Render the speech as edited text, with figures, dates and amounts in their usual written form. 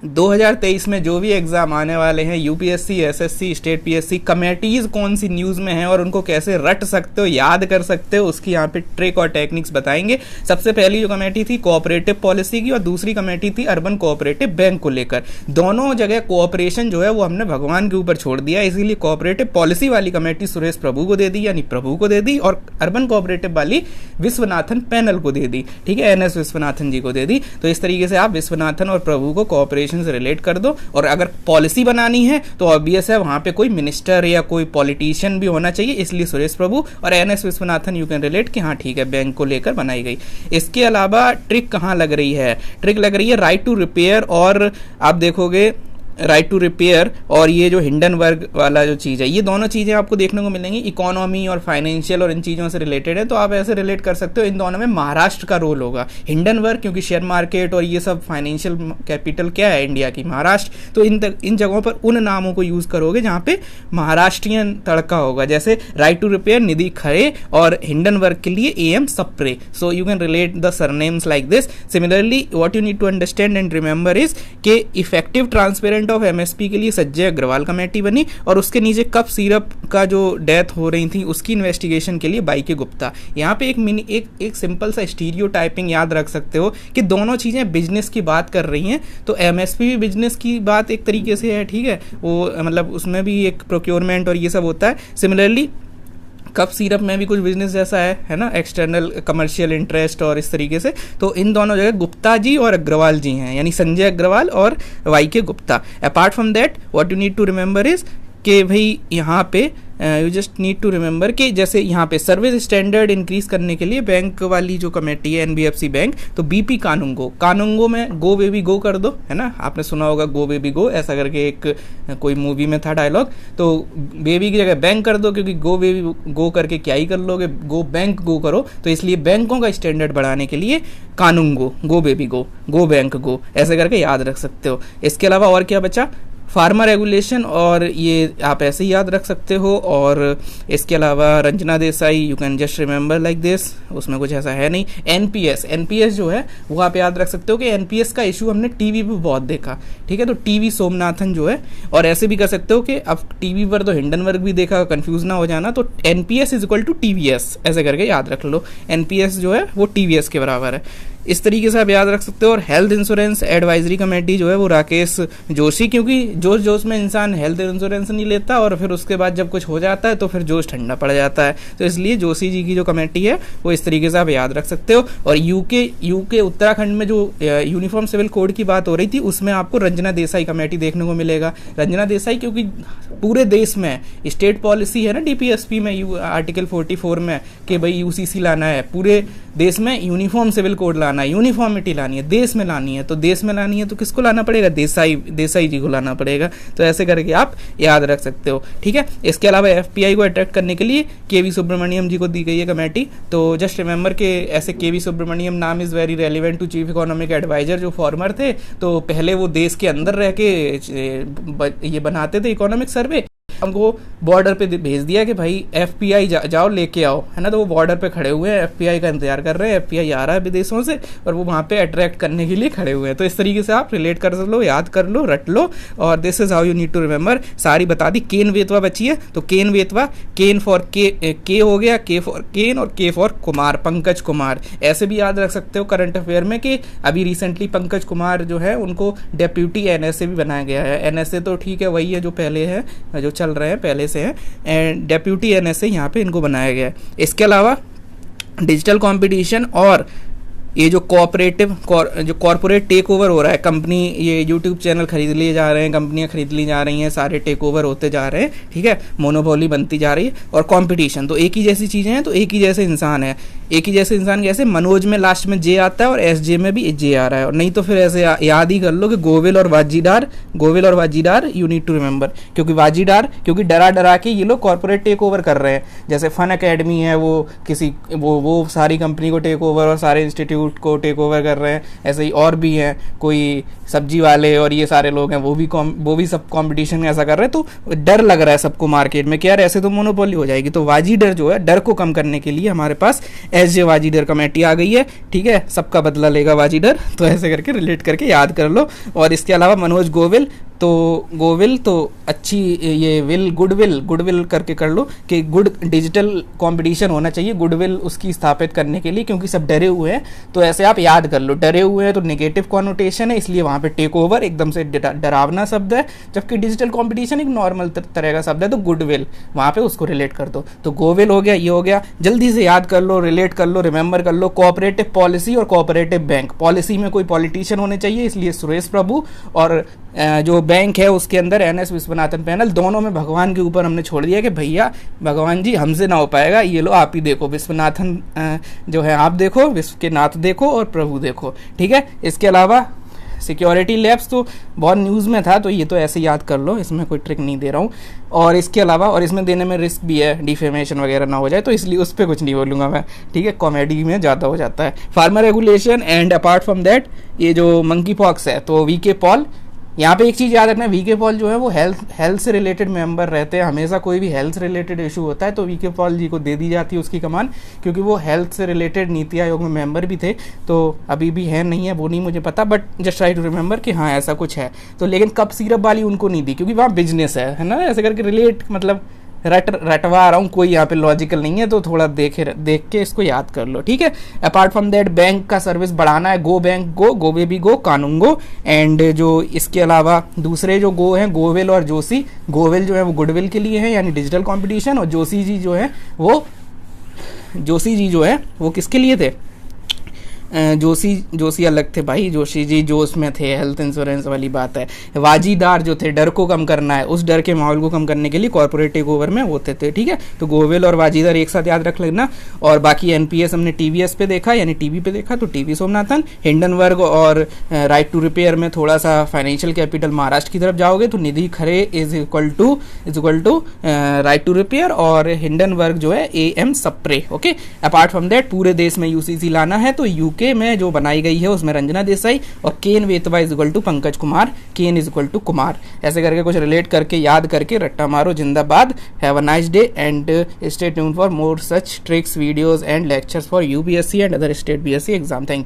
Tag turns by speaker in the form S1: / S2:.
S1: 2023 में जो भी एग्जाम आने वाले हैं, UPSC, SSC, state PSC, committees कौन सी न्यूज़ में हैं और उनको कैसे रट सकते हो, याद कर सकते हो, उसकी यहाँ पे ट्रिक और टेक्निक्स बताएंगे। सबसे पहली जो कमेटी थी कोऑपरेटिव पॉलिसी की और दूसरी कमेटी थी अर्बन कोऑपरेटिव बैंक को लेकर। दोनों जगह कोऑपरेशन जो है वो हमने भगवान के ऊपर छोड़ दिया, इसीलिए कोऑपरेटिव पॉलिसी वाली कमेटी सुरेश प्रभु को दे दी, यानी प्रभु को दे दी, और अर्बन कोऑपरेटिव वाली विश्वनाथन पैनल को दे दी, ठीक है, एनएस विश्वनाथन जी को दे दी। तो इस तरीके से आप विश्वनाथन और प्रभु को कोऑपरेशन से रिलेट कर दो। और अगर पॉलिसी बनानी है तो ऑब्वियस है वहां पे कोई मिनिस्टर या कोई पॉलिटिशियन भी होना चाहिए, इसलिए सुरेश प्रभु और N S Viswanathan you can relate कि हाँ ठीक है, बैंक को लेकर बनाई गई। इसके अलावा ट्रिक कहाँ लग रही है? ट्रिक लग रही है राइट टू रिपेयर, और आप देखोगे राइट टू रिपेयर और ये जो हिंडनबर्ग वाला जो चीज़ है, ये दोनों चीज़ें आपको देखने को मिलेंगी। इकोनॉमी और फाइनेंशियल और इन चीज़ों से रिलेटेड है, तो आप ऐसे रिलेट कर सकते हो। इन दोनों में महाराष्ट्र का रोल होगा। हिंडनबर्ग क्योंकि शेयर मार्केट और ये सब फाइनेंशियल कैपिटल क्या है इंडिया की, महाराष्ट्र, तो इन जगहों पर उन नामों को यूज़ करोगे जहाँ पे महाराष्ट्रियन तड़का होगा। जैसे right to repair Nidhi Khare और हिंडनबर्ग के लिए AM Sapre. So you can relate the surnames like this. Similarly what you need to understand and remember is के इफेक्टिव ट्रांसपेरेंट ऑफ एमएसपी के लिए संजय अग्रवाल कमेटी बनी, और उसके नीचे कप सिरप का जो डेथ हो रही थी उसकी इन्वेस्टिगेशन के लिए बाई के गुप्ता। यहाँ पे एक सिंपल सा स्टीरियोटाइपिंग याद रख सकते हो कि दोनों चीजें बिजनेस की बात कर रही हैं, तो एमएसपी भी बिजनेस की बात एक तरीके से है, ठीक है, वो मतलब उसमें भी एक प्रोक्योरमेंट और ये सब होता है। सिमिलरली कप सिरप में भी कुछ बिजनेस जैसा है ना, एक्सटर्नल कमर्शियल इंटरेस्ट और इस तरीके से। तो इन दोनों जगह गुप्ता जी और अग्रवाल जी हैं, यानी संजय अग्रवाल और Y K Gupta. Apart from that what you need to remember is कि भाई यहाँ पे you just need to remember कि जैसे यहाँ पे सर्विस स्टैंडर्ड इंक्रीज करने के लिए बैंक वाली जो कमेटी है एनबीएफसी बैंक, तो बीपी कानूंगो में गो बेबी गो कर दो, है ना, आपने सुना होगा गो बेबी गो, ऐसा करके एक कोई मूवी में था डायलॉग। तो बेबी की जगह बैंक कर दो, क्योंकि गो बेबी गो करके क्या ही कर लोगे, गो बैंक गो करो, तो इसलिए बैंकों का स्टैंडर्ड बढ़ाने के लिए कानूंगो, गो बेबी गो बैंक गो, ऐसे करके याद रख सकते हो। इसके अलावा और क्या बचा? फार्मर रेगुलेशन, और ये आप ऐसे ही याद रख सकते हो। और इसके अलावा Ranjana Desai, you can just remember like this, उसमें कुछ ऐसा है नहीं। एनपीएस जो है वो आप याद रख सकते हो कि एनपीएस का इशू हमने टीवी पे बहुत देखा, ठीक है, तो टीवी सोमनाथन जो है, और ऐसे भी कर सकते हो कि अब टीवी पर तो हिंडनबर्ग भी देखा, कंफ्यूज ना हो जाना, तो NPS is equal to TVS, ऐसे करके याद रख लो। एनपीएस जो है वो टीवीएस के बराबर है, इस तरीके से आप याद रख सकते हो। और हेल्थ इंश्योरेंस एडवाइजरी कमेटी जो है वो राकेश जोशी, क्योंकि जोश जोश में इंसान हेल्थ इंश्योरेंस नहीं लेता और फिर उसके बाद जब कुछ हो जाता है तो फिर जोश ठंडा पड़ जाता है, तो इसलिए जोशी जी की जो कमेटी है वो इस तरीके से आप याद रख सकते हो। और यूके उत्तराखंड में जो यूनिफॉर्म सिविल कोड की बात हो रही थी उसमें आपको रंजना देसाई कमेटी देखने को मिलेगा। रंजना देसाई क्योंकि पूरे देश में स्टेट पॉलिसी है ना डीपीएसपी में, आर्टिकल 44 में कि भाई यूसीसी लाना है, पूरे देश में यूनिफॉर्म सिविल कोड लाना है, यूनिफॉर्मिटी लानी है, देश में लानी है, तो देश में लानी है तो किसको लाना पड़ेगा? देसाई जी को लाना पड़ेगा। तो ऐसे करके आप याद रख सकते हो, ठीक है। इसके अलावा एफपीआई को अट्रैक्ट करने के लिए केवी सुब्रमण्यम जी को दी गई है कमेटी, तो जस्ट रिमेंबर के ऐसे केवी सुब्रमण्यम नाम is very relevant to chief economic adviser, जो फॉर्मर थे, तो पहले वो देश के अंदर रह के ये बनाते थे इकोनॉमिक सर्वे, हमको बॉर्डर पे भेज दिया कि भाई एफपीआई जाओ लेके आओ, है ना, तो वो बॉर्डर पे खड़े हुए हैं, एफपीआई का इंतजार कर रहे हैं, एफपीआई आ रहा है विदेशों से और वो वहाँ पे अट्रैक्ट करने के लिए खड़े हुए हैं। तो इस तरीके से आप रिलेट कर लो, याद कर लो, रट लो, और this is how you need to remember. सारी बता दी। केन वेतवा बची है, तो केन वेतवा, केन फॉर के हो गया, के फॉर केन और के फॉर कुमार, पंकज कुमार, ऐसे भी याद रख सकते हो करंट अफेयर में कि अभी रिसेंटली पंकज कुमार जो है उनको डेप्यूटी एनएसए भी बनाया गया है। एनएसए तो ठीक है वही है जो पहले है, जो चल रहे हैं पहले से है, एंड डेप्यूटी एनएसए यहाँ पे इनको बनाया गया है। इसके अलावा डिजिटल कंपटीशन और ये जो कॉर्पोरेट टेक ओवर हो रहा है, कंपनी ये यूट्यूब चैनल खरीद लिए जा रहे हैं, कंपनियां खरीद ली जा रही हैं, सारे टेक ओवर होते जा रहे हैं, ठीक है, मोनोपोली बनती जा रही है, और कंपटीशन, तो एक ही जैसी चीज़ें हैं, तो एक ही जैसे इंसान है। एक ही जैसे इंसान कैसे? मनोज में लास्ट में जे आता है और एसजे में भी जे आ रहा है, और नहीं तो फिर ऐसे याद ही कर लो कि गोविल और वाजीदार यू नीड टू रिमेंबर, क्योंकि डरा डरा के ये लोग कॉर्पोरेट टेक ओवर कर रहे हैं। जैसे फन अकेडमी है, वो सारी कंपनी को टेक ओवर और सारे इंस्टीट्यूट इंस्टीट्यूट को टेक ओवर कर रहे हैं, ऐसे ही और भी हैं, कोई सब्जी वाले और ये सारे लोग हैं, वो भी सब कंपटीशन ऐसा कर रहे हैं। तो डर लग रहा है सबको मार्केट में कि यार ऐसे तो मोनोपोली हो जाएगी। तो वाजीडर जो है, डर को कम करने के लिए हमारे पास एसजे वाजीडर कमेटी आ गई है, ठीक है, सबका बदला लेगा वाजीडर। तो ऐसे करके रिलेट करके याद कर लो। और इसके अलावा मनोज गोविल तो अच्छी, ये गुडविल करके कर लो कि गुड डिजिटल कंपटीशन होना चाहिए, गुडविल उसकी स्थापित करने के लिए, क्योंकि सब डरे हुए हैं। तो ऐसे आप याद कर लो, डरे हुए हैं तो नेगेटिव कॉनोटेशन है, इसलिए वहां पे टेक ओवर एकदम से डरावना शब्द है, जबकि डिजिटल कंपटीशन एक नॉर्मल तरह का शब्द है। तो गुडविल वहां पे उसको रिलेट कर दो। तो गोविल हो गया, ये हो गया, जल्दी से याद कर लो, रिलेट कर लो, रिमेंबर कर लो। कोऑपरेटिव पॉलिसी और कोऑपरेटिव बैंक, पॉलिसी में कोई पॉलिटिशियन होने चाहिए, इसलिए सुरेश प्रभु, और जो बैंक है उसके अंदर एनएस विश्वनाथन पैनल। दोनों में भगवान के ऊपर हमने छोड़ दिया कि भैया भगवान जी हमसे ना हो पाएगा, ये लो आप ही देखो, विश्वनाथन जो है आप देखो, विश्व के नाथ देखो और प्रभु देखो, ठीक है। इसके अलावा सिक्योरिटी लैब्स तो बहुत न्यूज़ में था, तो ये तो ऐसे याद कर लो, इसमें कोई ट्रिक नहीं दे रहा हूँ। और इसके अलावा, और इसमें देने में रिस्क भी है, डिफेमेशन वगैरह ना हो जाए, तो इसलिए उस पर कुछ नहीं बोलूँगा मैं, ठीक है, कॉमेडी में ज़्यादा हो जाता है। Farmer regulation and apart from that ये जो मंकी पॉक्स है, तो वीके पॉल, यहाँ पे एक चीज़ याद रखना है, वीके पॉल जो है वो हेल्थ से रिलेटेड मेंबर रहते हैं। हमेशा कोई भी हेल्थ से रिलेटेड इशू होता है तो वीके पॉल जी को दे दी जाती है उसकी कमान, क्योंकि वो हेल्थ से रिलेटेड नीति आयोग में मेंबर भी थे। तो अभी भी है नहीं है वो नहीं मुझे पता, but just try to remember कि हाँ ऐसा कुछ है। तो लेकिन कप सिरप वाली उनको नहीं दी, क्योंकि वहाँ बिजनेस है ना, ऐसे करके रिलेट, मतलब रटवा रहा हूँ, कोई यहाँ पे लॉजिकल नहीं है, तो थोड़ा देख के इसको याद कर लो, ठीक है। अपार्ट फ्रॉम दैट बैंक का सर्विस बढ़ाना है, गो बैंक गो, गो बेबी गो, कानून गो। एंड जो इसके अलावा दूसरे जो गो हैं, गोविल और जोशी, गोविल जो है वो गुडविल के लिए है, यानी डिजिटल कंपटीशन, और जोशी जी जो है वो किसके लिए थे? जोशी अलग थे भाई, जोशी जी जोश में थे, हेल्थ इंश्योरेंस वाली बात है। वाजीदार जो थे, डर को कम करना है, उस डर के माहौल को कम करने के लिए कॉर्पोरेट टेक ओवर में होते थे, ठीक है। तो गोविल और वाजीदार एक साथ याद रख लेना। और बाकी एनपीएस हमने टीवीएस पे देखा, यानी टीवी पे देखा, तो टीवी सोमनाथन। हिंडनबर्ग और राइट टू रिपेयर में थोड़ा सा फाइनेंशियल कैपिटल महाराष्ट्र की तरफ जाओगे तो Nidhi Khare is equal to right to repair, और हिंडनबर्ग जो है AM Sapre, okay. Apart from that पूरे देश में यूसीसी लाना है, तो यूके में जो बनाई गई है उसमें रंजना देसाई, और Ken Betwa is equal to Pankaj Kumar, Ken is equal to Kumar. ऐसे करके कुछ रिलेट करके याद करके रट्टा मारो, जिंदाबाद। Have a nice day and stay tuned for more such tricks, videos and lectures for UPSC and other state BSc exam. Thank you.